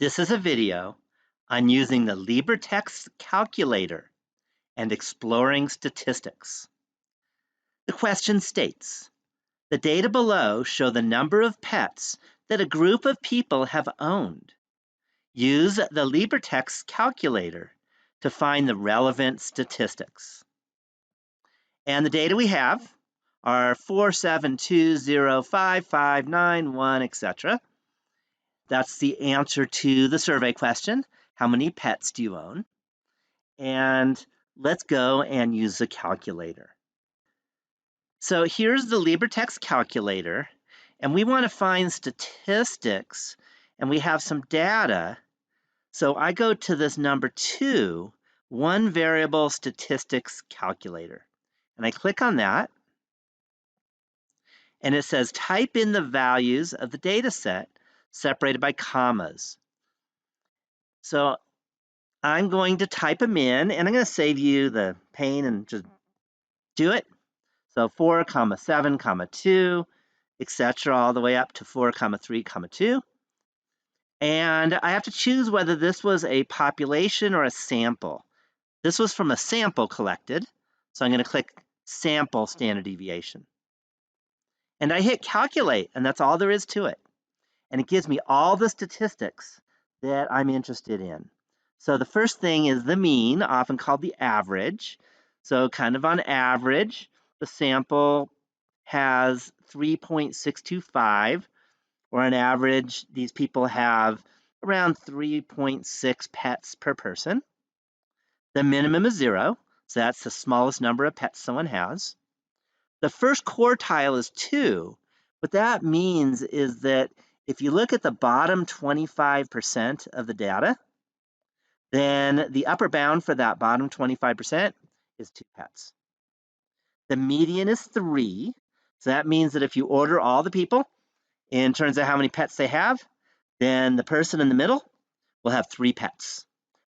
This is a video on using the LibreTexts calculator and exploring statistics. The question states, the data below show the number of pets that a group of people have owned. Use the LibreTexts calculator to find the relevant statistics. And the data we have are 4720559, etc. That's the answer to the survey question. How many pets do you own? And let's go and use the calculator. So here's the LibreTexts calculator, and we want to find statistics, and we have some data. So I go to this number 2, one variable statistics calculator, and I click on that, and it says type in the values of the data set separated by commas. So I'm going to type them in, and I'm going to save you the pain and just do it. So 4, 7, 2, etc., all the way up to 4, 3, 2. And I have to choose whether this was a population or a sample. This was from a sample collected, so I'm going to click Sample Standard Deviation. And I hit Calculate, and that's all there is to it. And it gives me all the statistics that I'm interested in. So the first thing is the mean, often called the average. So kind of on average, the sample has 3.625, or on average, these people have around 3.6 pets per person. The minimum is 0, so that's the smallest number of pets someone has. The first quartile is 2. What that means is that if you look at the bottom 25% of the data, then the upper bound for that bottom 25% is 2 pets. The median is 3, so that means that if you order all the people in terms of how many pets they have, then the person in the middle will have 3 pets,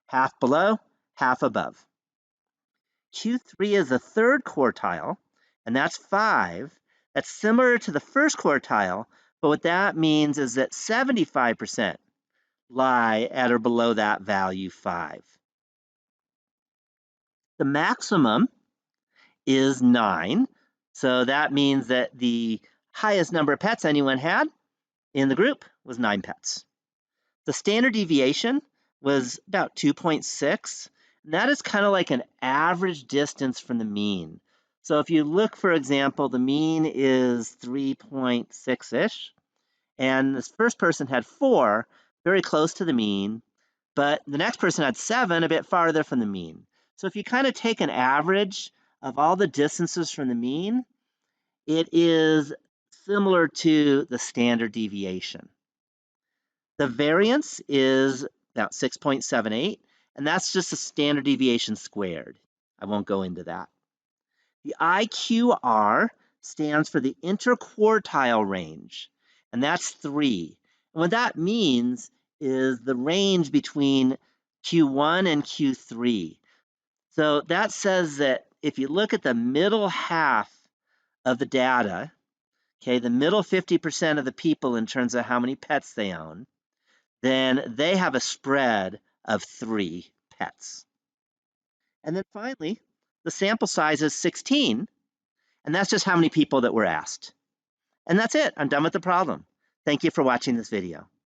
half below, half above. Q3 is the third quartile, and that's 5. That's similar to the first quartile, but what that means is that 75% lie at or below that value 5. The maximum is 9, so that means that the highest number of pets anyone had in the group was 9 pets. The standard deviation was about 2.6, and that is kind of like an average distance from the mean. So if you look, for example, the mean is 3.6-ish, and this first person had 4, very close to the mean, but the next person had 7, a bit farther from the mean. So if you kind of take an average of all the distances from the mean, it is similar to the standard deviation. The variance is about 6.78, and that's just the standard deviation squared. I won't go into that. The IQR stands for the interquartile range, and that's 3. And what that means is the range between Q1 and Q3. So that says that if you look at the middle half of the data, okay, the middle 50% of the people in terms of how many pets they own, then they have a spread of 3 pets. And then finally, the sample size is 16, and that's just how many people that were asked. And that's it. I'm done with the problem. Thank you for watching this video.